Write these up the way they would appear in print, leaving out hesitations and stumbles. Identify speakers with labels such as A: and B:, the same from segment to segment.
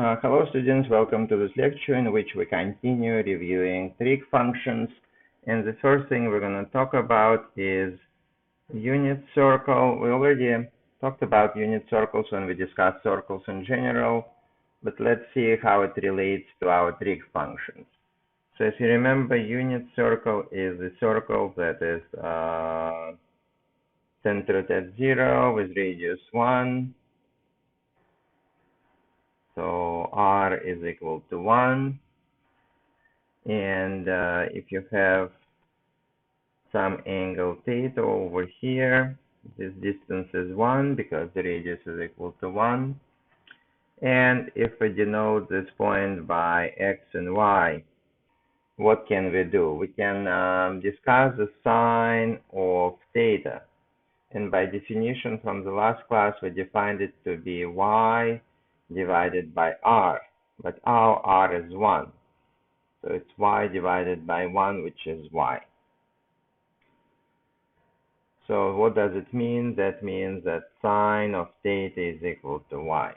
A: Hello students, welcome to this lecture in which we continue reviewing trig functions. And the first thing we're going to talk about is unit circle. We already talked about unit circles when we discussed circles in general, but let's see how it relates to our trig functions. So if you remember, unit circle is a circle that is centered at 0 with radius 1. So r is equal to 1. And if you have some angle theta over here, this distance is 1 because the radius is equal to 1. And if we denote this point by x and y, what can we do? We can discuss the sine of theta. And by definition from the last class, we defined it to be y divided by r. But our r is 1. So it's y divided by 1, which is y. So what does it mean? That means that sine of theta is equal to y.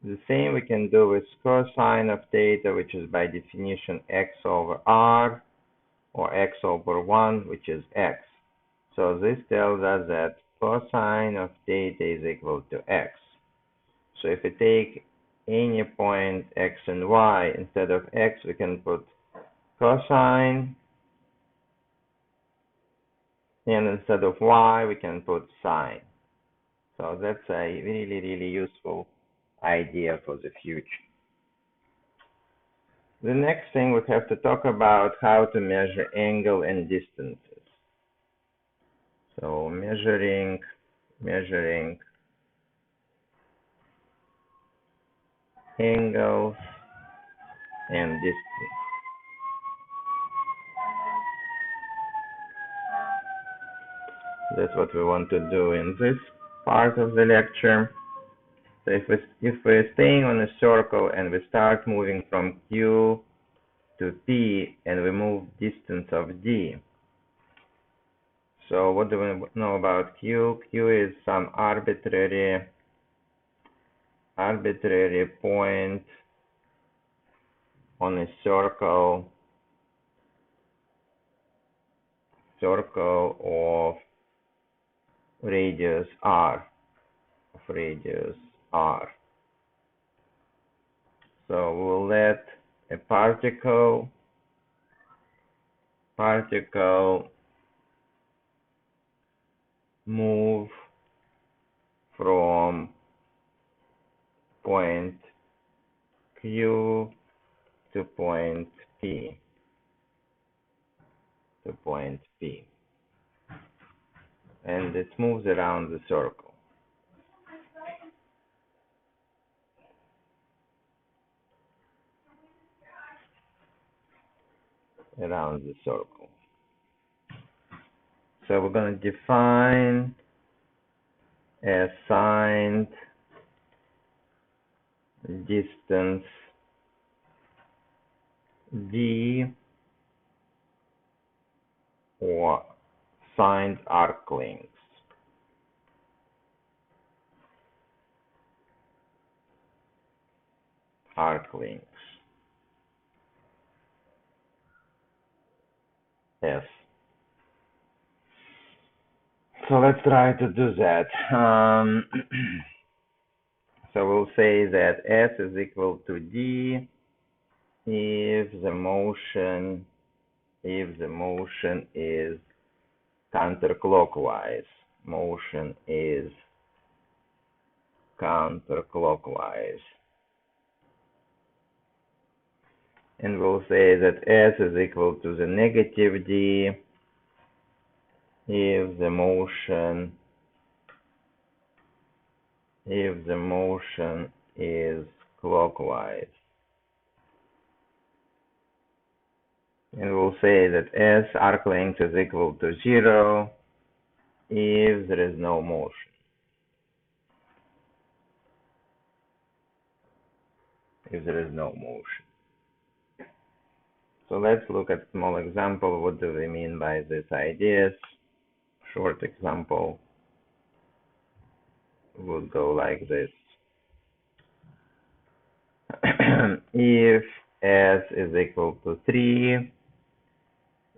A: The same we can do with cosine of theta, which is by definition x over r, or x over 1, which is x. So this tells us that cosine of theta is equal to x. So if we take any point x and y, instead of x, we can put cosine, and instead of y, we can put sine. So that's a really, really useful idea for the future. The next thing we have to talk about how to measure angle and distances. So measuring angles and distance. That's what we want to do in this part of the lecture. So if we're staying on a circle and we start moving from Q to P and we move distance of D. So what do we know about Q? Q is some arbitrary point on a circle of radius r. So we'll let a particle move from point Q to point P. And it moves around the circle. So we're going to define assigned distance d or signed arc lengths. S. So let's try to do that. So we'll say that S is equal to D if the motion is counterclockwise. And we'll say that S is equal to the negative D if the motion is clockwise. And we'll say that S arc length is equal to 0 if there is no motion. So let's look at a small example. What do we mean by these ideas? Short example would go like this. if s is equal to 3,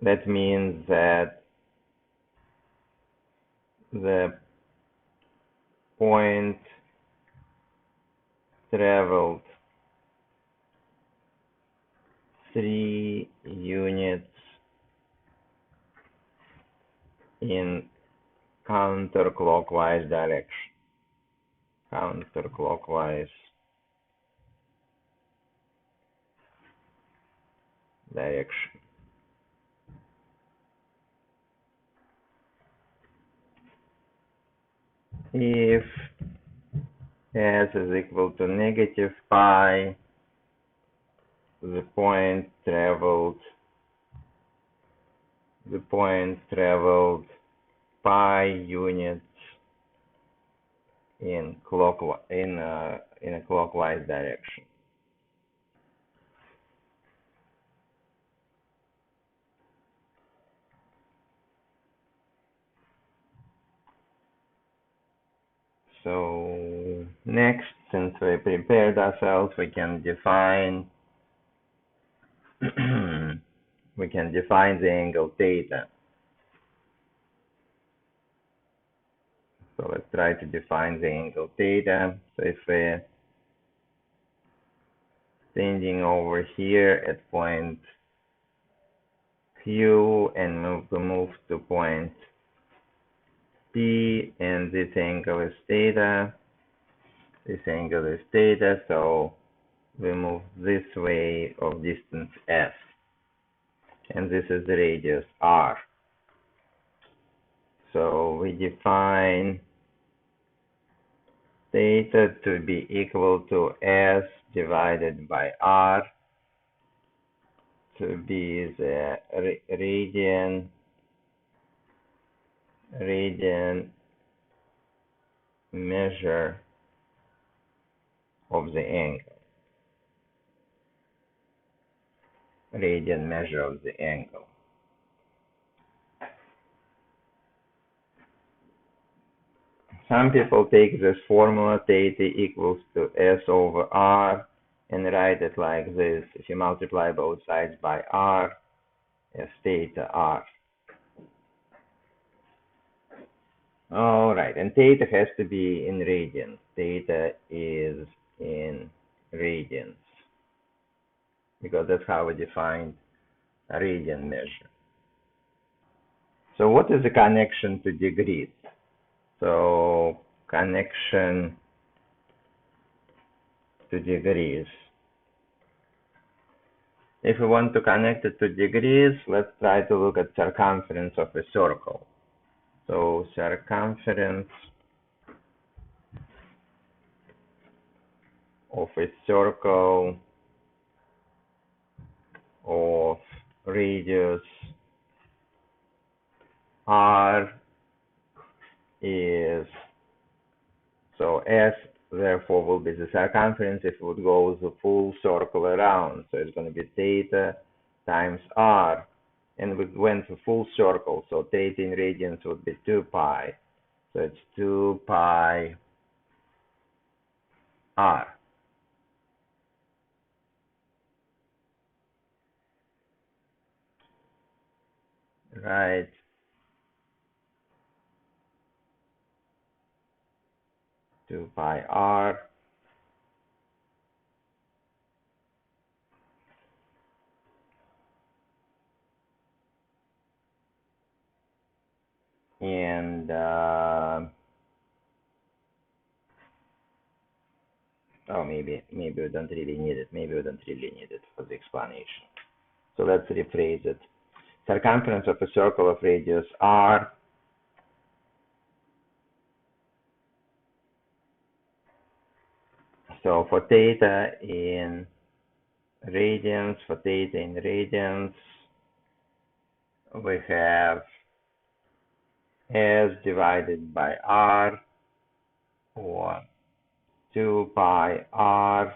A: that means that the point traveled 3 units in counterclockwise direction. Counterclockwise direction. If s is equal to negative pi, the point traveled pi units in a clockwise direction. So next, since we prepared ourselves, we can define the angle theta. So let's try to define the angle theta. So if we're standing over here at point Q and move to point P, and this angle is theta. This angle is theta, so we move this way of distance s, and this is the radius r. So we define theta to be equal to s divided by r, to be the radian measure of the angle. Radian measure of the angle. Some people take this formula, theta equals to s over r, and write it like this. If you multiply both sides by r, s theta r. All right, and theta has to be in radians. Theta is in radians, because that's how we define a radian measure. So what is the connection to degrees? So connection to degrees. If we want to connect it to degrees, let's try to look at circumference of a circle. So circumference of a circle of radius r is, so s therefore will be the circumference if it would go the full circle around. So it's going to be theta times r, and we went to full circle, so theta in radians would be 2 pi. So it's 2 pi r. Right. Two pi r. And oh, maybe we don't really need it. Maybe we don't really need it for the explanation. So let's rephrase it. Circumference of a circle of radius r so for theta in radians, we have s divided by r, or 2 pi r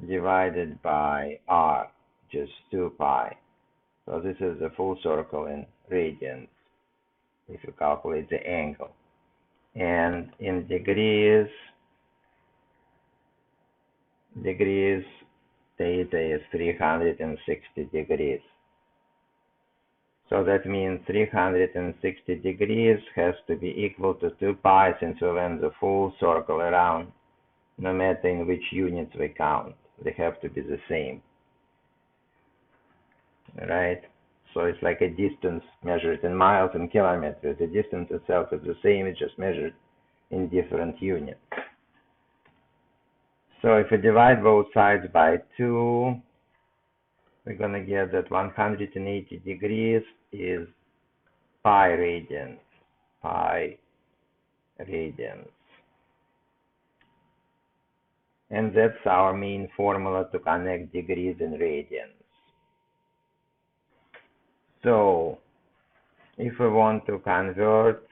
A: divided by r, just 2 pi. So this is a full circle in radians if you calculate the angle. And in degrees, degrees, theta is 360 degrees. So that means 360 degrees has to be equal to 2 pi since we went the full circle around, no matter in which units we count. They have to be the same, right? So it's like a distance measured in miles and kilometers. The distance itself is the same, it's just measured in different units. So if we divide both sides by 2, we're going to get that 180 degrees is pi radians. Pi radians. And that's our main formula to connect degrees and radians. So if we want to convert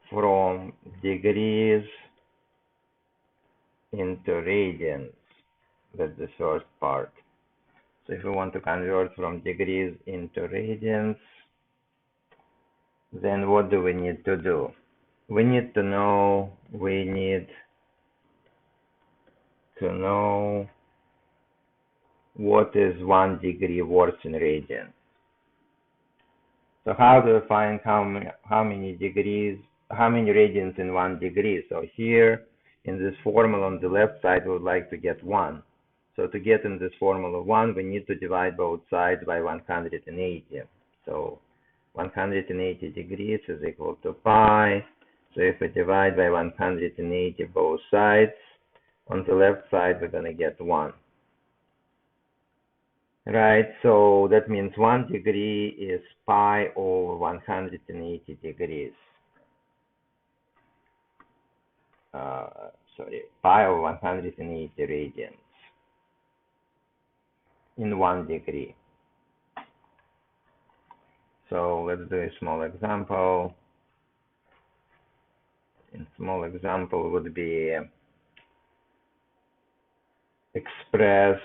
A: from degrees into radians, that's the first part. So if we want to convert from degrees into radians, then what do we need to do? We need to know what is 1 degree worth in radians. So how do we find how many radians in 1 degree? So here in this formula on the left side, we would like to get 1. So to get in this formula 1, we need to divide both sides by 180. So 180 degrees is equal to pi. So if we divide by 180 both sides, on the left side we're going to get 1. Right, so that means 1 degree is pi over 180 degrees. Pi over 180 radians in 1 degree. So let's do a small example. A small example would be express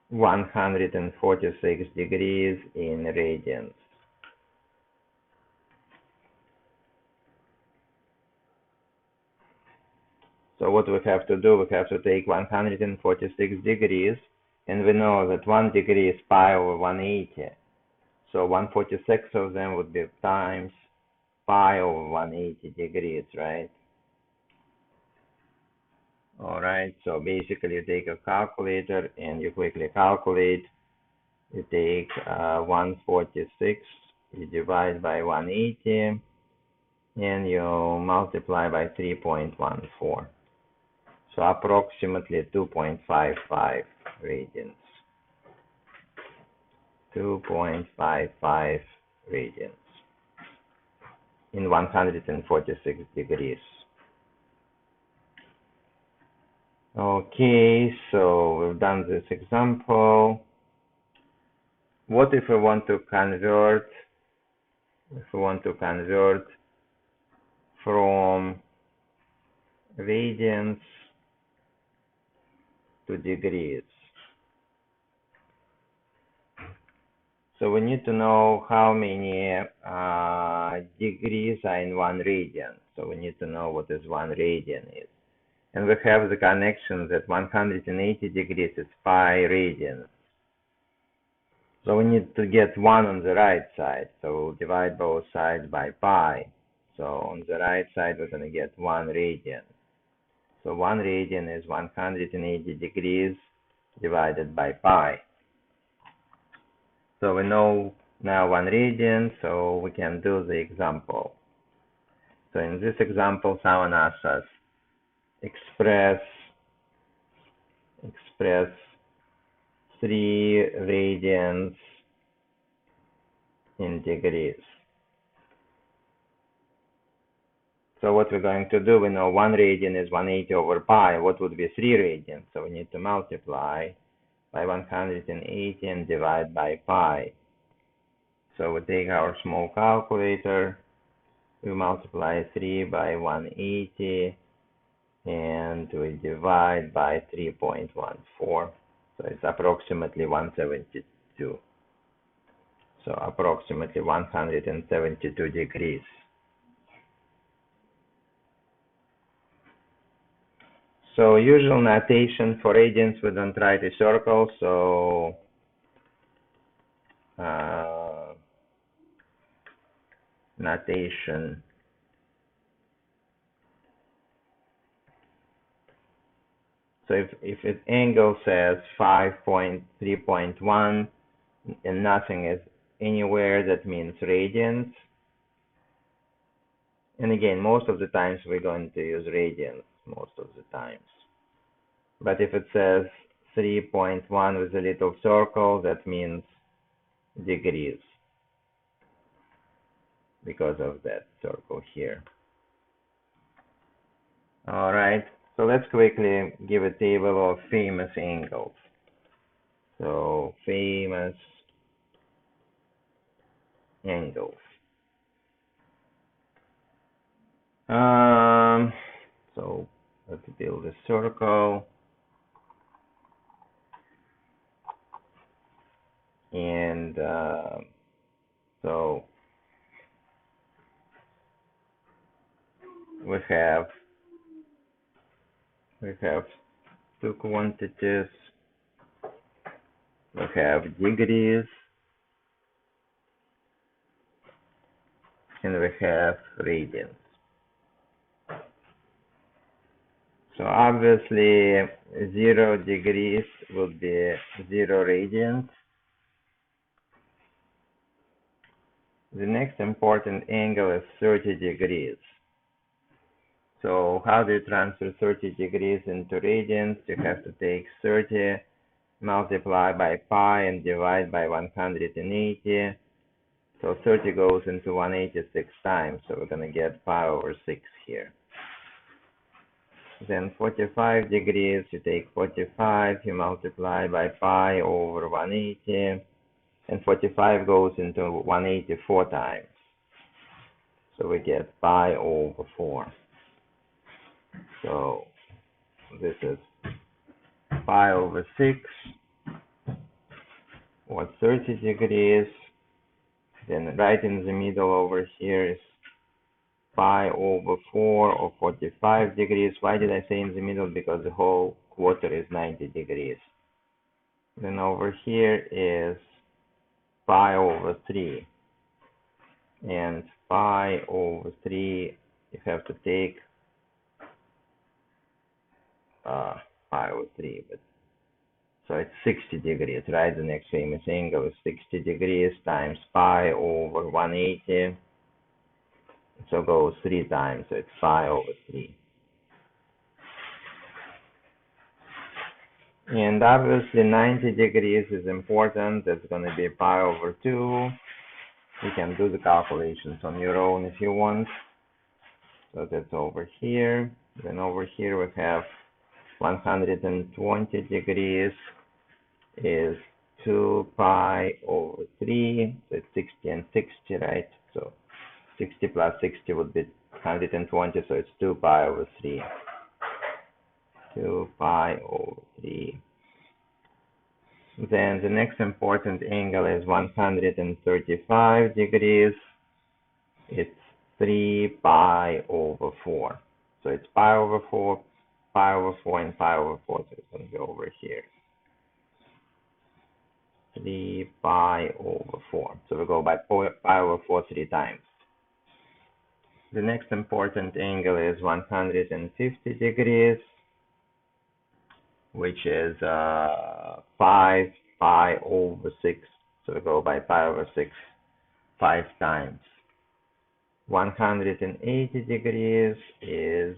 A: 146 degrees in radians. So what we have to do, we have to take 146 degrees, and we know that 1 degree is pi over 180. So 146 of them would be times pi over 180 degrees, right? All right, so basically you take a calculator and you quickly calculate. You take 146, you divide by 180, and you multiply by 3.14. So approximately 2.55 radians. 2.55 radians in 146 degrees. Okay, so we've done this example. What if we want to convert? From radians to degrees. So we need to know how many degrees are in 1 radian. So we need to know what is 1 radian is. And we have the connection that 180 degrees is pi radians. So we need to get 1 on the right side. So we'll divide both sides by pi. So on the right side, we're going to get 1 radian. So 1 radian is 180 degrees divided by pi. So we know now 1 radian, so we can do the example. So in this example, someone asks us, express 3 radians in degrees. So what we're going to do, we know 1 radian is 180 over pi. What would be 3 radians? So we need to multiply by 180 and divide by pi. So we take our small calculator, we multiply 3 by 180, and we divide by 3.14. So it's approximately 172. So approximately 172 degrees. So usual notation for radians, we don't write a circle, so notation so if an angle says 5.3.1 and nothing is anywhere, that means radians. And again, most of the times we're going to use radians, most of the times. But if it says 3.1 with a little circle, that means degrees because of that circle here. All right, so let's quickly give a table of famous angles. So famous angles. So let's build a circle. And so we have two quantities. We have degrees and we have radians. So obviously 0 degrees would be 0 radians. The next important angle is 30 degrees. So how do you transfer 30 degrees into radians? You have to take 30, multiply by pi, and divide by 180. So 30 goes into 186 times, so we're going to get pi over 6 here. Then 45 degrees, you take 45, you multiply by pi over 180, and 45 goes into 184 times. So we get pi over 4. So this is pi over 6, or 30 degrees. Then right in the middle over here is pi over 4, or 45 degrees. Why did I say in the middle? Because the whole quarter is 90 degrees. Then over here is pi over 3. And pi over 3, you have to take pi over 3, but so it's 60 degrees, right? The next famous angle is 60 degrees times pi over 180. So goes 3 times, so it's pi over 3. And obviously 90 degrees is important. That's going to be pi over 2. You can do the calculations on your own if you want. So that's over here. Then over here we have 120 degrees is 2 pi over 3. So it's 60 and 60, right? So 60 plus 60 would be 120, so it's 2 pi over 3. 2 pi over 3. Then the next important angle is 135 degrees. It's 3 pi over 4. So it's pi over 4, pi over 4, and pi over 4. So it's going to go over here. 3 pi over 4. So we go by pi over 4 3 times. The next important angle is 150 degrees, which is 5 pi over 6. So we go by pi over 6 5 times. 180 degrees is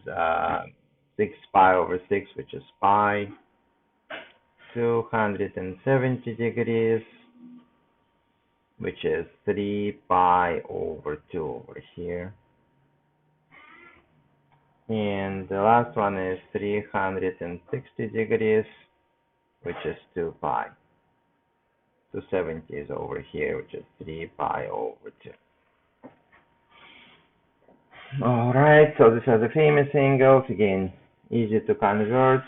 A: 6 pi over 6, which is pi. 270 degrees, which is 3 pi over 2 over here. And the last one is 360 degrees, which is 2 pi. 270 is over here, which is 3 pi over 2. All right, so these are the famous angles. Again, easy to convert.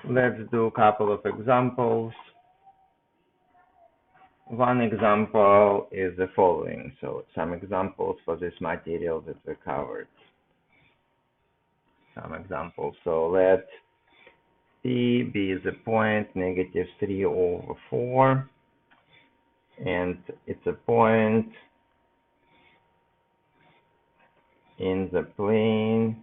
A: Let's do a couple of examples. one example is the following. So some examples for this material that we covered. Some examples. So let P be the point -3/4, and it's a point in the plane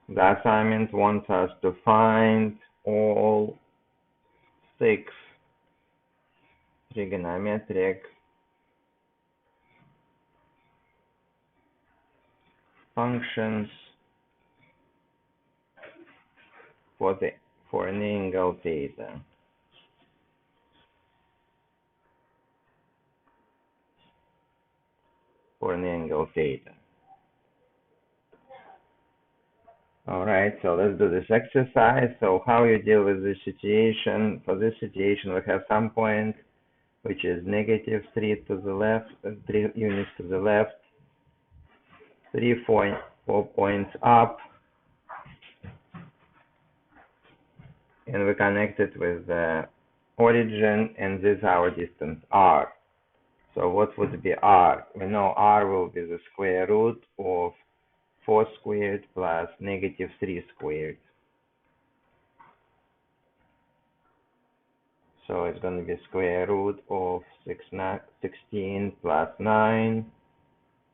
A: the assignment wants us to find all 6 trigonometric functions for an angle theta. For an angle theta. All right, so let's do this exercise. So how you deal with this situation? For this situation, we have some point which is -3 to the left, 3 units to the left, 4 points up, and we connect it with the origin, and this is our distance r. So what would be r? We know r will be the square root of 4 squared plus -3 squared. So it's going to be square root of 16 plus 9,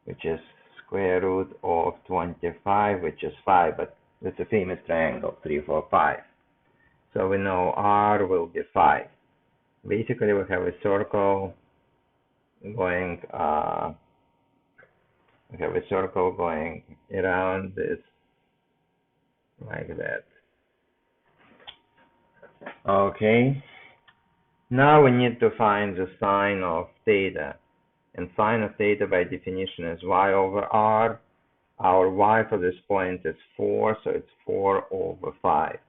A: which is square root of 25, which is 5, but it's a famous triangle, 3, 4, 5. So we know r will be 5. Basically, we have a circle going, around this, like that. Okay. Now we need to find the sine of theta. And sine of theta by definition is y over r. Our y for this point is 4, so it's 4 over 5.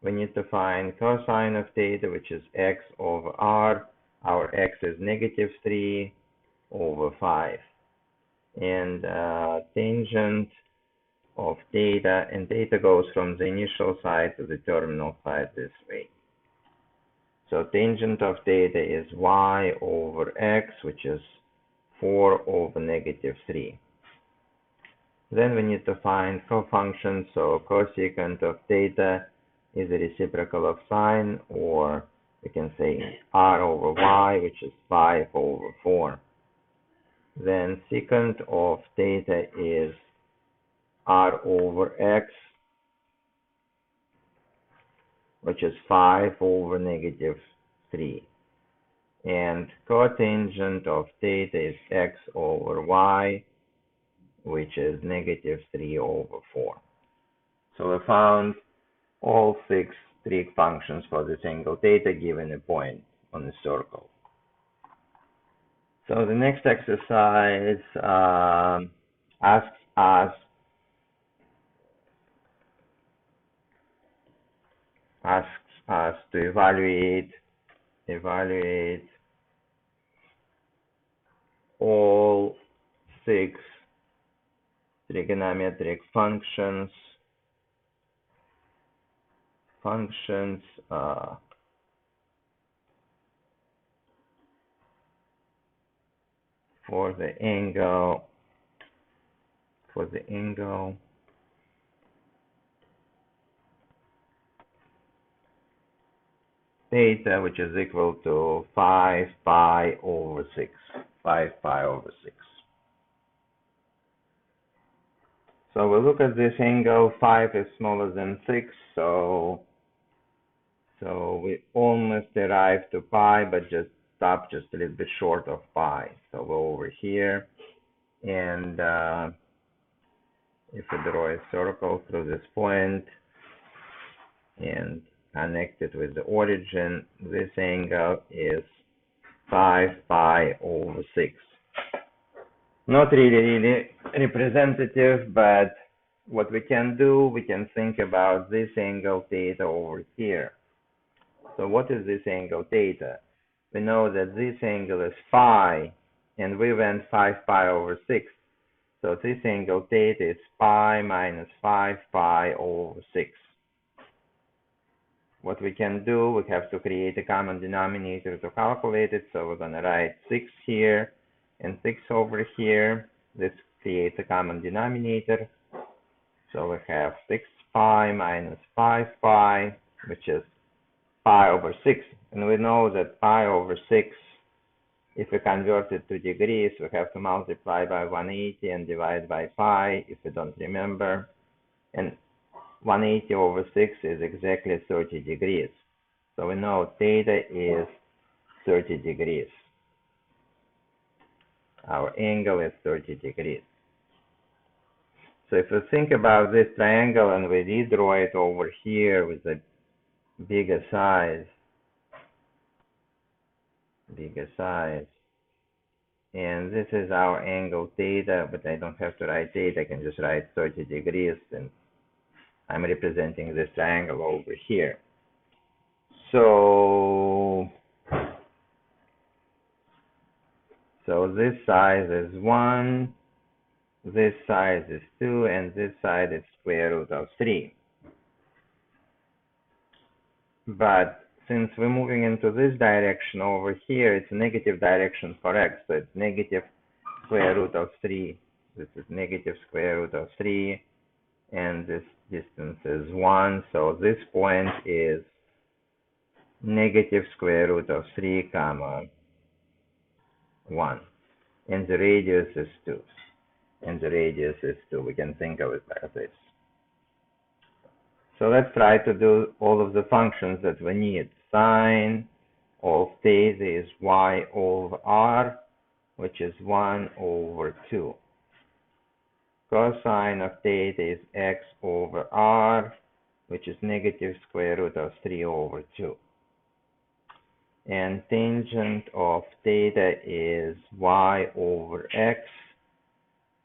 A: We need to find cosine of theta, which is x over r. Our x is -3 over 5. And tangent of theta, and theta goes from the initial side to the terminal side this way. So tangent of theta is y over x, which is 4 over -3. Then we need to find cofunctions. So cosecant of theta is the reciprocal of sine, or we can say r over y, which is 5 over 4. Then secant of theta is r over x, which is 5 over -3. And cotangent of theta is x over y, which is -3 over 4. So we found all 6 trig functions for this angle theta given a point on the circle. So the next exercise asks us to evaluate all 6 trigonometric functions for the angle theta, which is equal to 5 pi over 6. 5 pi over 6. So we look at this angle. 5 is smaller than 6, so we almost arrive to pi, but just stop just a little bit short of pi. So we're over here, and if we draw a circle through this point and connect it with the origin, this angle is 5 pi over 6. Not really representative, but what we can do, we can think about this angle theta over here. So what is this angle theta? We know that this angle is phi, and we went 5 pi over 6. So this angle theta is pi minus 5 pi over 6. what we can do, we have to create a common denominator to calculate it. So we're going to write 6 here and 6 over here. This creates a common denominator. So we have 6 pi minus 5 pi, which is pi over 6. And we know that pi over 6, if we convert it to degrees, we have to multiply by 180 and divide by pi, if we don't remember. And 180 over 6 is exactly 30 degrees. So we know theta is 30 degrees. Our angle is 30 degrees. So if we think about this triangle and we redraw it over here with a bigger size, and this is our angle theta, but I don't have to write theta, I can just write 30 degrees, and I'm representing this triangle over here. So this size is 1, this size is 2, and this side is square root of 3. But since we're moving into this direction over here, it's a negative direction for x, so it's negative square root of 3. This is negative square root of 3, and this distance is 1, so this point is negative square root of 3 comma 1, and the radius is 2. We can think of it like this. So let's try to do all of the functions that we need. Sine of theta is y over r, which is 1 over 2. Cosine of theta is x over r, which is negative square root of 3 over 2. And tangent of theta is y over x,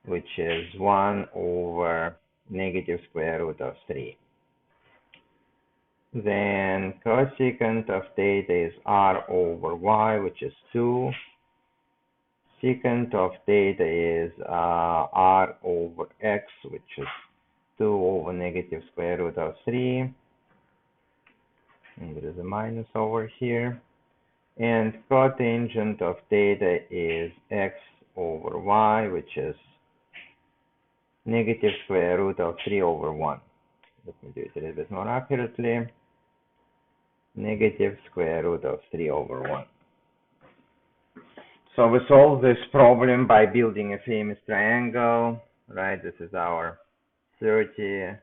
A: which is 1 over negative square root of 3. Then cosecant of theta is r over y, which is 2. Secant of theta is r over x, which is 2 over negative square root of 3. And there is a minus over here. And cotangent of theta is x over y, which is negative square root of 3 over 1. Let me do it a little bit more accurately. Negative square root of 3 over 1. So we solve this problem by building a famous triangle, right? This is our 30,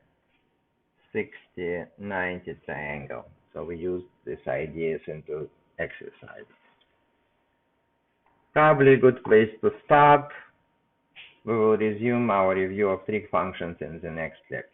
A: 60, 90 triangle. So we use these ideas into exercises. Probably a good place to stop. We will resume our review of trig functions in the next lecture.